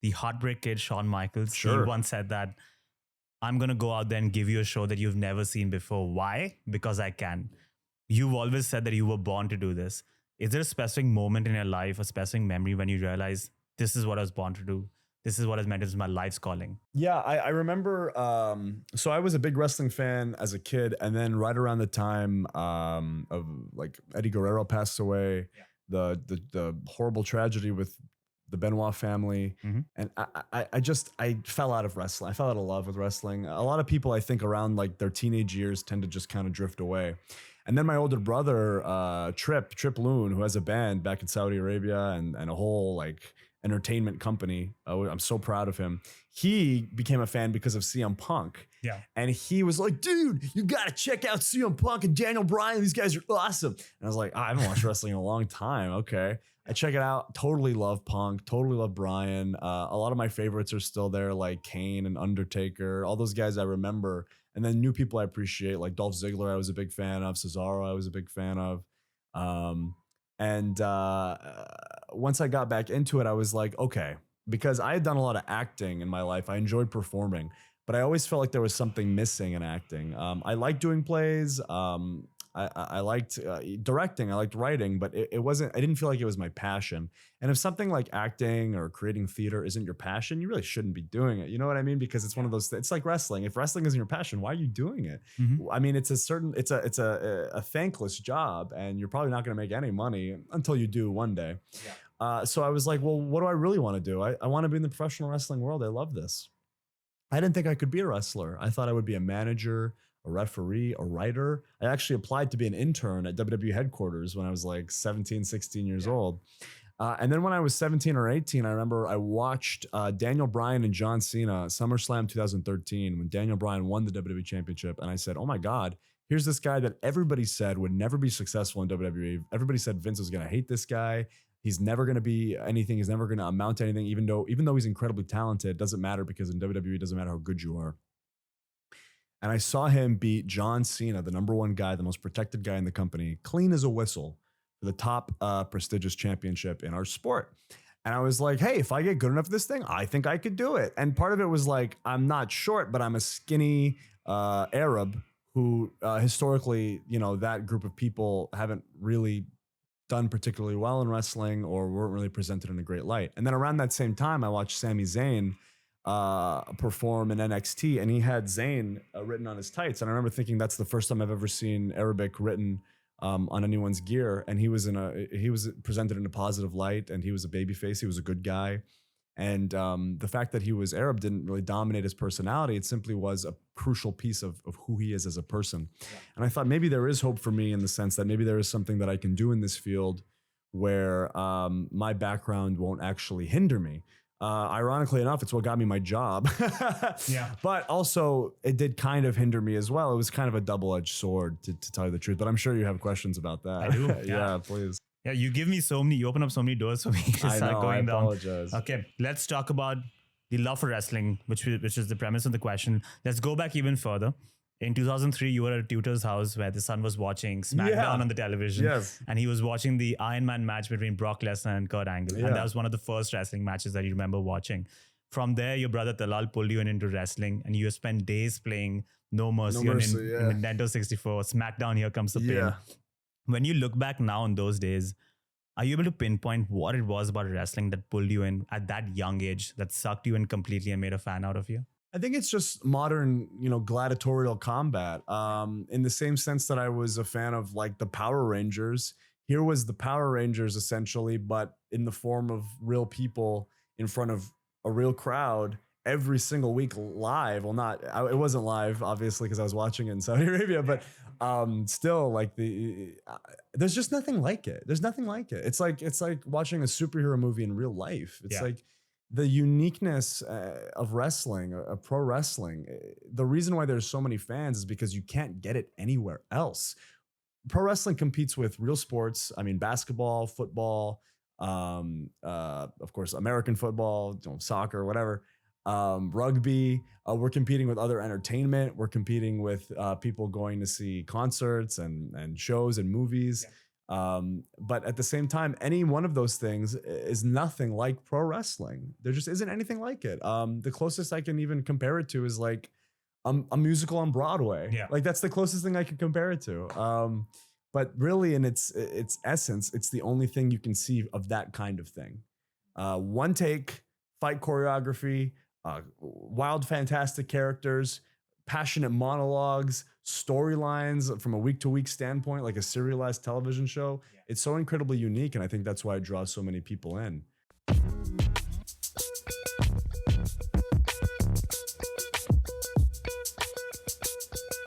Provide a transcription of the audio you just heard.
the Heartbreak Kid, Shawn Michaels. He Sure. once said that I'm going to go out there and give you a show that you've never seen before. Why? Because I can. You've always said that you were born to do this. Is there a specific moment in your life, a specific memory when you realize this is what I was born to do? This is what is meant as my life's calling. Yeah, I remember. So I was a big wrestling fan as a kid, and then right around the time of like Eddie Guerrero passed away, the horrible tragedy with the Benoit family, and I fell out of wrestling. I fell out of love with wrestling. A lot of people, I think, around like their teenage years tend to just kind of drift away. And then my older brother, Trip Loon, who has a band back in Saudi Arabia and a whole like entertainment company. I'm so proud of him. He became a fan because of CM Punk. Yeah. And he was like, dude, you got to check out CM Punk and Daniel Bryan. These guys are awesome. And I was like, I haven't watched wrestling in a long time. Okay. I check it out. Totally love Punk. Totally love Bryan. A lot of my favorites are still there, like Kane and Undertaker. All those guys I remember. And then new people I appreciate, like Dolph Ziggler, I was a big fan of. Cesaro, I was a big fan of. Once I got back into it, I was like, okay, because I had done a lot of acting in my life. I enjoyed performing, but I always felt like there was something missing in acting. I liked doing plays. I liked directing. I liked writing, but it wasn't, I didn't feel like it was my passion. And if something like acting or creating theater isn't your passion, you really shouldn't be doing it. You know what I mean? Because it's one of those, it's like wrestling. If wrestling isn't your passion, why are you doing it? I mean, it's a thankless job, and you're probably not going to make any money until you do one day. So I was like, well, what do I really want to do? I want to be in the professional wrestling world. I love this. I didn't think I could be a wrestler. I thought I would be a manager, a referee, a writer. I actually applied to be an intern at WWE headquarters when I was like 17, 16 years old. And then when I was 17 or 18, I remember I watched Daniel Bryan and John Cena, SummerSlam 2013, when Daniel Bryan won the WWE Championship. And I said, oh my God, here's this guy that everybody said would never be successful in WWE. Everybody said Vince was going to hate this guy. He's never going to be anything. He's never going to amount to anything, even though he's incredibly talented. It doesn't matter, because in WWE, it doesn't matter how good you are. And I saw him beat John Cena, the number one guy, the most protected guy in the company, clean as a whistle, for the top prestigious championship in our sport. And I was like, hey, if I get good enough at this thing, I think I could do it. And part of it was like, I'm not short, but I'm a skinny Arab who historically, that group of people haven't really done particularly well in wrestling, or weren't really presented in a great light. And then around that same time, I watched Sami Zayn perform in NXT, and he had Zayn written on his tights. And I remember thinking, that's the first time I've ever seen Arabic written on anyone's gear. And he was presented in a positive light, and he was a babyface. He was a good guy. And the fact that he was Arab didn't really dominate his personality. It simply was a crucial piece of who he is as a person. Yeah. And I thought maybe there is hope for me, in the sense that maybe there is something that I can do in this field where my background won't actually hinder me. Ironically enough, it's what got me my job. But also, it did kind of hinder me as well. It was kind of a double-edged sword, to tell you the truth. But I'm sure you have questions about that. I do. Yeah, please. Yeah, you open up so many doors for me to start going down. I apologize. Okay, let's talk about the love for wrestling, which is the premise of the question. Let's go back even further. In 2003, you were at a tutor's house where the son was watching SmackDown on the television. Yes. And he was watching the Iron Man match between Brock Lesnar and Kurt Angle. Yeah. And that was one of the first wrestling matches that you remember watching. From there, your brother Talal pulled you into wrestling, and you spent days playing No Mercy on Nintendo 64. SmackDown, Here Comes the Pain. When you look back now on those days, are you able to pinpoint what it was about wrestling that pulled you in at that young age, that sucked you in completely and made a fan out of you? I think it's just modern, gladiatorial combat. In the same sense that I was a fan of like the Power Rangers. Here was the Power Rangers essentially, but in the form of real people in front of a real crowd every single week live. Well, it wasn't live, obviously, because I was watching it in Saudi Arabia, but still, like there's just nothing like it. There's nothing like it. It's like watching a superhero movie in real life. It's like the uniqueness of wrestling, of pro wrestling. The reason why there's so many fans is because you can't get it anywhere else. Pro wrestling competes with real sports. I mean, basketball, football, of course, American football, soccer, whatever. Rugby. We're competing with other entertainment. We're competing with people going to see concerts and shows and movies. But at the same time, any one of those things is nothing like pro wrestling. There just isn't anything like it. The closest I can even compare it to is like a musical on Broadway. Yeah. Like that's the closest thing I can compare it to. But really, in its essence, it's the only thing you can see of that kind of thing. One take, fight choreography, wild, fantastic characters, passionate monologues, storylines from a week-to-week standpoint, like a serialized television show. Yeah. It's so incredibly unique, and I think that's why it draws so many people in.